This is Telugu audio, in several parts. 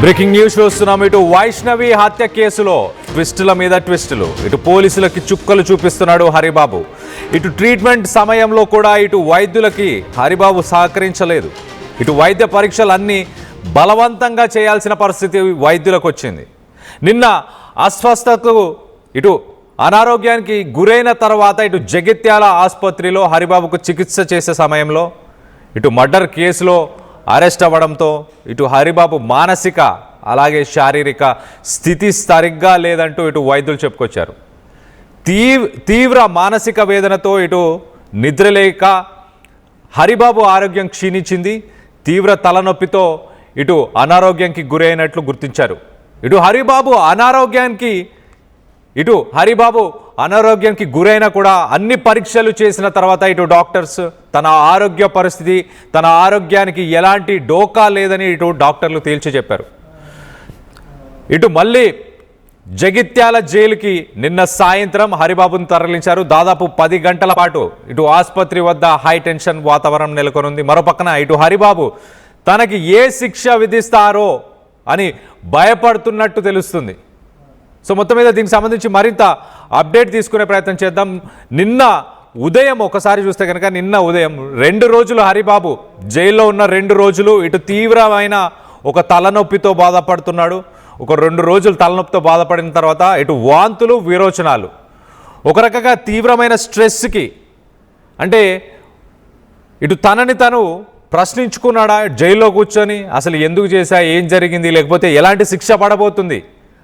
బ్రేకింగ్ న్యూస్ చూస్తున్నాం. ఇటు వైష్ణవి హత్య కేసులో ట్విస్టుల మీద ట్విస్టులు. ఇటు పోలీసులకి చుక్కలు చూపిస్తున్నాడు హరిబాబు. ఇటు ట్రీట్మెంట్ సమయంలో కూడా ఇటు వైద్యులకి హరిబాబు సహకరించలేదు. ఇటు వైద్య పరీక్షలన్నీ బలవంతంగా చేయాల్సిన పరిస్థితి వైద్యులకు వచ్చింది. నిన్న అస్వస్థతకు ఇటు అనారోగ్యానికి గురైన తర్వాత ఇటు జగిత్యాల ఆసుపత్రిలో హరిబాబుకు చికిత్స చేసే సమయంలో ఇటు మర్డర్ కేసులో అరెస్ట్ అవ్వడంతో ఇటు హరిబాబు మానసిక అలాగే శారీరక స్థితి సరిగ్గా లేదంటూ ఇటు వైద్యులు చెప్పుకొచ్చారు. తీవ్ర మానసిక వేదనతో ఇటు నిద్రలేక హరిబాబు ఆరోగ్యం క్షీణించింది. తీవ్ర తలనొప్పితో ఇటు అనారోగ్యానికి గురైనట్లు గుర్తించారు. ఇటు హరిబాబు అనారోగ్యానికి గురైనా కూడా అన్ని పరీక్షలు చేసిన తర్వాత ఇటు డాక్టర్స్ తన ఆరోగ్య పరిస్థితి, తన ఆరోగ్యానికి ఎలాంటి డోకా లేదని ఇటు డాక్టర్లు తేల్చి చెప్పారు. ఇటు మళ్ళీ జగిత్యాల జైలుకి నిన్న సాయంత్రం హరిబాబును తరలించారు. దాదాపు 10 గంటల పాటు ఇటు ఆసుపత్రి వద్ద హై టెన్షన్ వాతావరణం నెలకొనుంది. మరోపక్కన ఇటు హరిబాబు తనకి ఏ శిక్ష విధిస్తారో అని భయపడుతున్నట్టు తెలుస్తుంది. సో మొత్తం మీద దీనికి సంబంధించి మరింత అప్డేట్ తీసుకునే ప్రయత్నం చేద్దాం. నిన్న ఉదయం ఒకసారి చూస్తే కనుక నిన్న ఉదయం 2 రోజులు హరిబాబు జైల్లో ఉన్న 2 రోజులు ఇటు తీవ్రమైన ఒక తలనొప్పితో బాధపడుతున్నాడు. ఒక 2 రోజులు తలనొప్పితో బాధపడిన తర్వాత ఇటు వాంతులు, విరోచనాలు, ఒక రకంగా తీవ్రమైన స్ట్రెస్కి, అంటే ఇటు తనని తను ప్రశ్నించుకున్నాడా జైల్లో కూర్చొని, అసలు ఎందుకు చేశా, ఏం జరిగింది, లేకపోతే ఎలాంటి శిక్ష పడబోతుంది,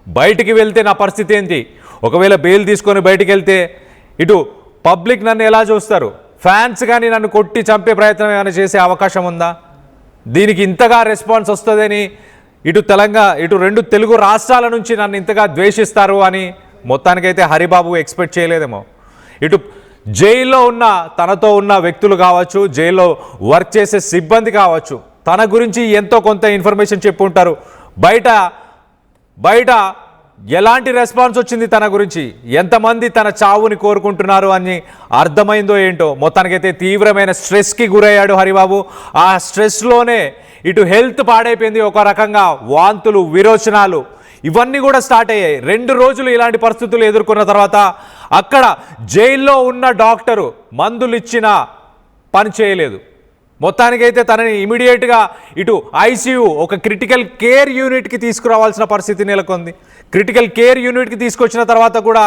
బయటికి వెళ్తే నా పరిస్థితి ఏంటి, ఒకవేళ బెయిల్ తీసుకొని బయటికి వెళ్తే ఇటు పబ్లిక్ నన్ను ఎలా చూస్తారు, ఫ్యాన్స్ కానీ నన్ను కొట్టి చంపే ప్రయత్నం ఏమైనా చేసే అవకాశం ఉందా, దీనికి ఇంతగా రెస్పాన్స్ వస్తుందని ఇటు ఇటు 2 తెలుగు రాష్ట్రాల నుంచి నన్ను ఇంతగా ద్వేషిస్తారు అని మొత్తానికైతే హరిబాబు ఎక్స్పెక్ట్ చేయలేదేమో. ఇటు జైల్లో ఉన్న తనతో ఉన్న వ్యక్తులు కావచ్చు, జైల్లో వర్క్ చేసే సిబ్బంది కావచ్చు, తన గురించి ఎంతో కొంత ఇన్ఫర్మేషన్ చెప్పుంటారు. బయట ఎలాంటి రెస్పాన్స్ వచ్చింది తన గురించి, ఎంతమంది తన చావుని కోరుకుంటున్నారు అని అర్థమైందో ఏంటో. మొత్తానికైతే తీవ్రమైన స్ట్రెస్కి గురయ్యాడు హరిబాబు. ఆ స్ట్రెస్లోనే ఇటు హెల్త్ పాడైపోయింది. ఒక రకంగా వాంతులు, విరోచనాలు ఇవన్నీ కూడా స్టార్ట్ అయ్యాయి. 2 రోజులు ఇలాంటి పరిస్థితులు ఎదుర్కొన్న తర్వాత అక్కడ జైల్లో ఉన్న డాక్టరు మందులు ఇచ్చినా పని చేయలేదు. మొత్తానికైతే తనని ఇమీడియట్గా ఇటు ఐసీయూ, ఒక క్రిటికల్ కేర్ యూనిట్కి తీసుకురావాల్సిన పరిస్థితి నెలకొంది. క్రిటికల్ కేర్ యూనిట్కి తీసుకొచ్చిన తర్వాత కూడా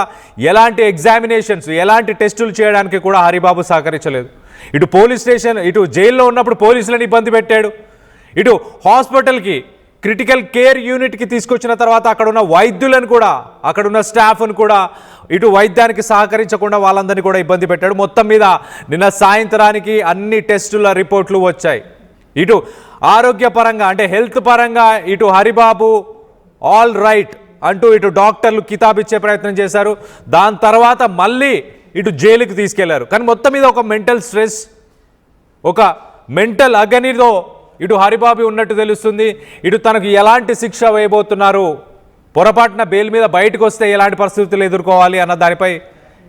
ఎలాంటి ఎగ్జామినేషన్స్, ఎలాంటి టెస్టులు చేయడానికి కూడా హరిబాబు సహకరించలేదు. ఇటు పోలీస్ స్టేషన్, ఇటు జైల్లో ఉన్నప్పుడు పోలీసులను ఇబ్బంది పెట్టాడు. ఇటు హాస్పిటల్కి క్రిటికల్ కేర్ యూనిట్కి తీసుకొచ్చిన తర్వాత అక్కడ ఉన్న వైద్యులను కూడా, అక్కడున్న స్టాఫ్ను కూడా ఇటు వైద్యానికి సహకరించకుండా వాళ్ళందరినీ కూడా ఇబ్బంది పెట్టాడు. మొత్తం మీద నిన్న సాయంత్రానికి అన్ని టెస్టుల రిపోర్ట్లు వచ్చాయి. ఇటు ఆరోగ్యపరంగా, అంటే హెల్త్ పరంగా ఇటు హరిబాబు ఆల్ రైట్ అంటూ ఇటు డాక్టర్లు కితాబిచ్చే ప్రయత్నం చేశారు. దాని తర్వాత మళ్ళీ ఇటు జైలుకి తీసుకెళ్లారు. కానీ మొత్తం మీద ఒక మెంటల్ స్ట్రెస్, ఒక మెంటల్ అగనిలో ఇటు హరిబాబు ఉన్నట్టు తెలుస్తుంది. ఇటు తనకు ఎలాంటి శిక్ష వేయబోతున్నారు, పొరపాటున బెయిల్ మీద బయటకు వస్తే ఎలాంటి పరిస్థితులు ఎదుర్కోవాలి అన్న దానిపై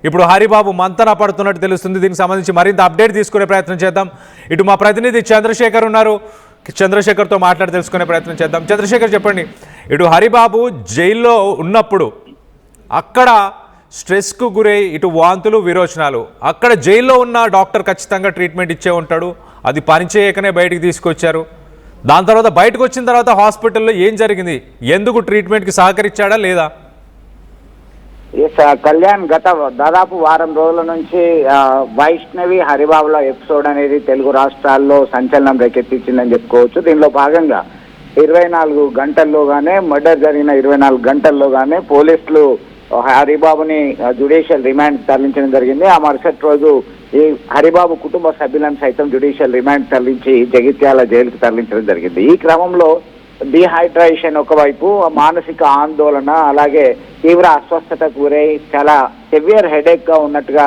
ఇప్పుడు హరిబాబు మంతన పడుతున్నట్టు తెలుస్తుంది. దీనికి సంబంధించి మరింత అప్డేట్ తీసుకునే ప్రయత్నం చేద్దాం. ఇటు మా ప్రతినిధి చంద్రశేఖర్ ఉన్నారు, చంద్రశేఖర్తో మాట్లాడి తెలుసుకునే ప్రయత్నం చేద్దాం. చంద్రశేఖర్ చెప్పండి, ఇటు హరిబాబు జైల్లో ఉన్నప్పుడు అక్కడ స్ట్రెస్కు గురై ఇటు వాంతులు, విరోచనాలు, అక్కడ జైల్లో ఉన్న డాక్టర్ ఖచ్చితంగా ట్రీట్మెంట్ ఇచ్చే ఉంటాడు. అది పనిచేయకనే బయటికి తీసుకొచ్చారు. దాని తర్వాత బయటకు వచ్చిన తర్వాత హాస్పిటల్లో ఏం జరిగింది, ఎందుకు ట్రీట్మెంట్కి సహకరించాడా లేదా? కళ్యాణ్, గత దాదాపు వారం రోజుల నుంచి వైష్ణవి హరిబాబుల ఎపిసోడ్ అనేది తెలుగు రాష్ట్రాల్లో సంచలనం రేకెత్తించిందని చెప్పుకోవచ్చు. దీనిలో భాగంగా 24 గంటల్లోగానే, మర్డర్ జరిగిన 24 గంటల్లోగానే పోలీసులు హరిబాబుని జ్యుడిషియల్ రిమాండ్ తరలించడం జరిగింది. ఆ మరుసటి రోజు ఈ హరిబాబు కుటుంబ సభ్యులను సైతం జ్యుడిషియల్ రిమాండ్ తరలించి జగిత్యాల జైలుకు తరలించడం జరిగింది. ఈ క్రమంలో డిహైడ్రేషన్ ఒకవైపు, మానసిక ఆందోళన, అలాగే తీవ్ర అస్వస్థతకు గురై చాలా సివియర్ హెడేక్ గా ఉన్నట్టుగా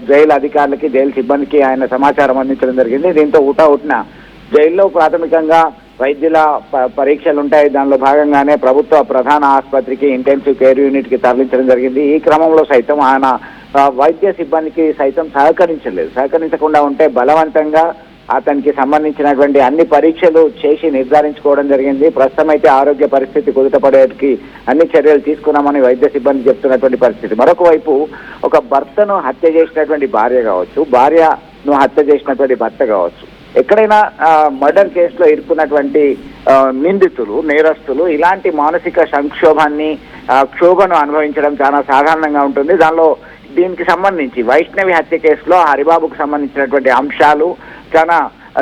జైలు అధికారులకి, జైలు సిబ్బందికి ఆయన సమాచారం అందించడం జరిగింది. దీంతో హుటాహుటిన జైల్లో ప్రాథమికంగా వైద్యుల పరీక్షలు ఉంటాయి. దానిలో భాగంగానే ప్రభుత్వ ప్రధాన ఆసుపత్రికి, ఇంటెన్సివ్ కేర్ యూనిట్కి తరలించడం జరిగింది. ఈ క్రమంలో సైతం ఆయన వైద్య సిబ్బందికి సైతం సహకరించకుండా ఉంటే బలవంతంగా అతనికి సంబంధించినటువంటి అన్ని పరీక్షలు చేసి నిర్ధారించుకోవడం జరిగింది. ప్రస్తుతం అయితే ఆరోగ్య పరిస్థితి కుదుటపడేకి అన్ని చర్యలు తీసుకున్నామని వైద్య సిబ్బంది చెప్తున్నటువంటి పరిస్థితి. మరొక వైపు ఒక భర్తను హత్య చేసినటువంటి భార్య కావచ్చు, భార్యను హత్య చేసినటువంటి భర్త కావచ్చు, ఎక్కడైనా మర్డర్ కేసులో ఇరుక్కున్నటువంటి నిందితులు, నేరస్తులు ఇలాంటి మానసిక సంక్షోభాన్ని, క్షోభను అనుభవించడం చాలా సాధారణంగా ఉంటుంది. దీనికి సంబంధించి వైష్ణవి హత్య కేసులో హరిబాబుకు సంబంధించినటువంటి అంశాలు చాలా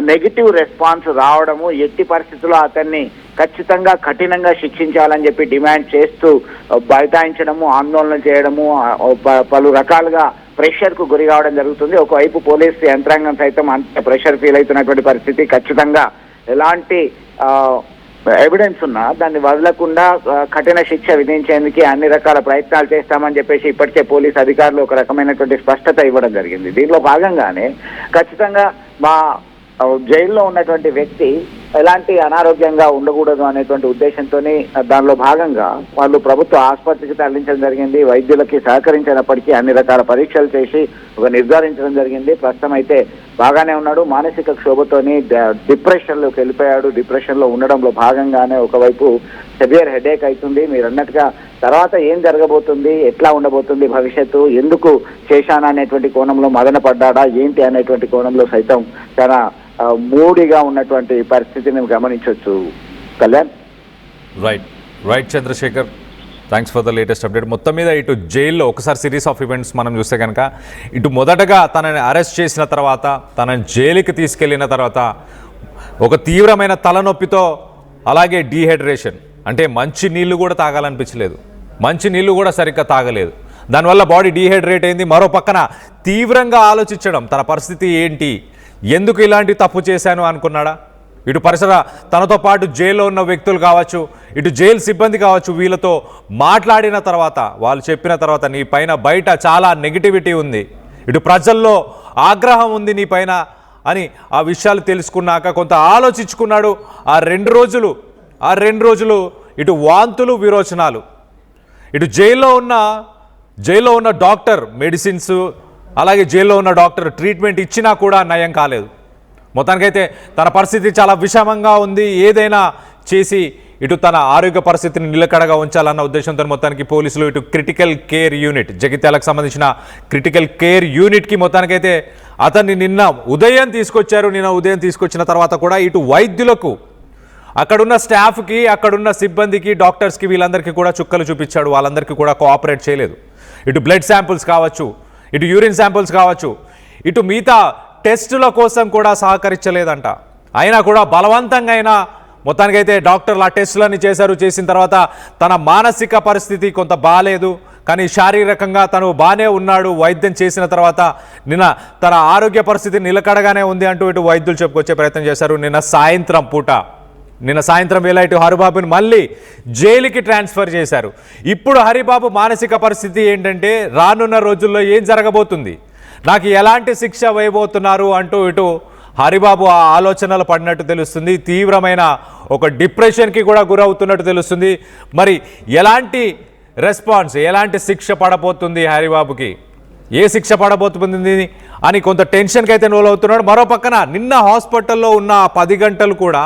నెగిటివ్ రెస్పాన్స్ రావడము, ఎట్టి పరిస్థితుల్లో అతన్ని ఖచ్చితంగా కఠినంగా శిక్షించాలని చెప్పి డిమాండ్ చేస్తూ బైఠాయించడము, ఆందోళన చేయడము, పలు రకాలుగా ప్రెషర్ కు గురి కావడం జరుగుతుంది. ఒకవైపు పోలీసు యంత్రాంగం సైతం అంత ప్రెషర్ ఫీల్ అవుతున్నటువంటి పరిస్థితి. ఖచ్చితంగా ఎలాంటి ఎవిడెన్స్ ఉన్నా దాన్ని వదలకుండా కఠిన శిక్ష విధించేందుకు అన్ని రకాల ప్రయత్నాలు చేస్తామని చెప్పేసి ఇప్పటికే పోలీసు అధికారులు ఒక రకమైనటువంటి స్పష్టత ఇవ్వడం జరిగింది. దీనిలో భాగంగానే ఖచ్చితంగా మా జైల్లో ఉన్నటువంటి వ్యక్తి ఎలాంటి అనారోగ్యంగా ఉండకూడదు అనేటువంటి ఉద్దేశంతో దానిలో భాగంగా వాళ్ళు ప్రభుత్వ ఆసుపత్రికి తరలించడం జరిగింది. వైద్యులకి సహకరించినప్పటికీ అన్ని రకాల పరీక్షలు చేసి ఒక నిర్ధారించడం జరిగింది. ప్రస్తుతం అయితే బాగానే ఉన్నాడు. మానసిక క్షోభతోని డిప్రెషన్లోకి వెళ్ళిపోయాడు. డిప్రెషన్లో ఉండడంలో భాగంగానే ఒకవైపు సివియర్ హెడేక్ అవుతుంది. మీరు అన్నట్టుగా తర్వాత ఏం జరగబోతుంది, ఎట్లా ఉండబోతుంది భవిష్యత్తు, ఎందుకు చేశానా అనేటువంటి కోణంలో మదన పడ్డాడా ఏంటి అనేటువంటి కోణంలో సైతం చాలా మూడిగా ఉన్నటువంటి పరిస్థితిని గమనించవచ్చు. Kalyan. Right Chandrashekar, thanks for the latest update. మొత్తం మీద ఇటు జైల్లో ఒకసారి సిరీస్ ఆఫ్ ఈవెంట్స్ మనం చూస్తే కనుక ఇటు మొదటగా తనని అరెస్ట్ చేసిన తర్వాత, తనని జైలుకి తీసుకెళ్లిన తర్వాత ఒక తీవ్రమైన తలనొప్పితో, అలాగే డీహైడ్రేషన్ అంటే మంచి నీళ్లు కూడా తాగాలనిపించలేదు, మంచి నీళ్లు కూడా సరిగ్గా తాగలేదు, దానివల్ల బాడీ డీహైడ్రేట్ అయింది. మరో పక్కన తీవ్రంగా ఆలోచించడం, తన పరిస్థితి ఏంటి, ఎందుకు ఇలాంటి తప్పు చేశాను అనుకున్నాడా. ఇటు పరిసర తనతో పాటు జైల్లో ఉన్న వ్యక్తులు కావచ్చు, ఇటు జైలు సిబ్బంది కావచ్చు, వీళ్ళతో మాట్లాడిన తర్వాత, వాళ్ళు చెప్పిన తర్వాత నీ పైన బయట చాలా నెగిటివిటీ ఉంది, ఇటు ప్రజల్లో ఆగ్రహం ఉంది నీ పైన అని ఆ విషయాలు తెలుసుకున్నాక కొంత ఆలోచించుకున్నాడు. ఆ రెండు రోజులు ఇటు వాంతులు, విరోచనాలు, ఇటు జైల్లో ఉన్న డాక్టర్ మెడిసిన్స్, అలాగే జైల్లో ఉన్న డాక్టర్ ట్రీట్మెంట్ ఇచ్చినా కూడా నయం కాలేదు. మొత్తానికైతే తన పరిస్థితి చాలా విషమంగా ఉంది. ఏదైనా చేసి ఇటు తన ఆరోగ్య పరిస్థితిని నిలకడగా ఉంచాలన్న ఉద్దేశంతో మొత్తానికి పోలీసులు ఇటు క్రిటికల్ కేర్ యూనిట్, జగిత్యాలకు సంబంధించిన క్రిటికల్ కేర్ యూనిట్కి మొత్తానికైతే అతన్ని నిన్న ఉదయం తీసుకొచ్చారు. నిన్న ఉదయం తీసుకొచ్చిన తర్వాత కూడా ఇటు వైద్యులకు, అక్కడున్న స్టాఫ్కి, అక్కడున్న సిబ్బందికి, డాక్టర్స్కి, వీళ్ళందరికీ కూడా చుక్కలు చూపించాడు. వాళ్ళందరికీ కూడా కోఆపరేట్ చేయలేదు. ఇటు బ్లడ్ శాంపుల్స్ కావచ్చు, ఇటు యూరిన్ శాంపుల్స్ కావచ్చు, ఇటు మిగతా టెస్టుల కోసం కూడా సహకరించలేదంట. అయినా కూడా బలవంతంగా అయినా మొత్తానికైతే డాక్టర్లు ఆ టెస్టులన్నీ చేశారు. చేసిన తర్వాత తన మానసిక పరిస్థితి కొంత బాగాలేదు, కానీ శారీరకంగా తను బాగానే ఉన్నాడు. వైద్యం చేసిన తర్వాత నిన్న తన ఆరోగ్య పరిస్థితి నిలకడగానే ఉంది అంటూ ఇటు వైద్యులు చెప్పుకొచ్చే ప్రయత్నం చేశారు. నిన్న సాయంత్రం వేళ ఇటు హరిబాబుని మళ్ళీ జైలుకి ట్రాన్స్ఫర్ చేశారు. ఇప్పుడు హరిబాబు మానసిక పరిస్థితి ఏంటంటే, రానున్న రోజుల్లో ఏం జరగబోతుంది, నాకు ఎలాంటి శిక్ష వేయబోతున్నారు అంటూ ఇటు హరిబాబు ఆ ఆలోచనలు పడినట్టు తెలుస్తుంది. తీవ్రమైన ఒక డిప్రెషన్కి కూడా గురవుతున్నట్టు తెలుస్తుంది. మరి ఎలాంటి రెస్పాన్స్, ఎలాంటి శిక్ష పడబోతుంది హరిబాబుకి, ఏ శిక్ష పడబోతుంది అని కొంత టెన్షన్కి అయితే లోనవుతున్నాడు. మరో పక్కన నిన్న హాస్పిటల్లో ఉన్న 10 గంటలు కూడా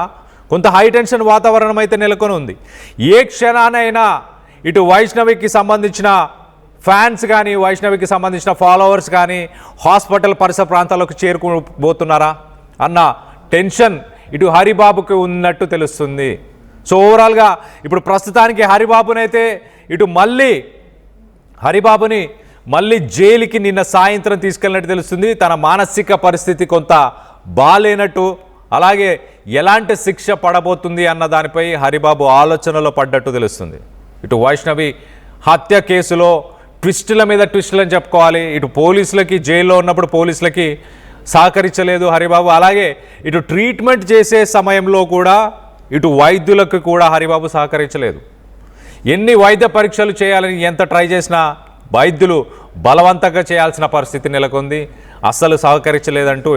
కొంత హై టెన్షన్ వాతావరణం అయితే నెలకొని ఉంది. ఏ క్షణానైనా ఇటు వైష్ణవికి సంబంధించిన ఫ్యాన్స్ కానీ, వైష్ణవికి సంబంధించిన ఫాలోవర్స్ కానీ హాస్పిటల్ పరిసర ప్రాంతాలకు చేరుకోబోతున్నారా అన్న టెన్షన్ ఇటు హరిబాబుకి ఉన్నట్టు తెలుస్తుంది. సో ఓవరాల్గా ఇప్పుడు ప్రస్తుతానికి హరిబాబుని మళ్ళీ జైలుకి నిన్న సాయంత్రం తీసుకెళ్ళినట్టు తెలుస్తుంది. తన మానసిక పరిస్థితి కొంత బాలేనట్టు, అలాగే ఎలాంటి శిక్ష పడబోతుంది అన్న దానిపై హరిబాబు ఆలోచనలో పడ్డట్టు తెలుస్తుంది. ఇటు వైష్ణవి హత్య కేసులో ట్విస్టుల మీద ట్విస్టులు అని చెప్పుకోవాలి. ఇటు పోలీసులకి, జైల్లో ఉన్నప్పుడు పోలీసులకి సహకరించలేదు హరిబాబు, అలాగే ఇటు ట్రీట్మెంట్ చేసే సమయంలో కూడా ఇటు వైద్యులకు కూడా హరిబాబు సహకరించలేదు. ఎన్ని వైద్య పరీక్షలు చేయాలని ఎంత ట్రై చేసినా వైద్యులు బలవంతంగా చేయాల్సిన పరిస్థితి నెలకొంది. అస్సలు సహకరించలేదంటూ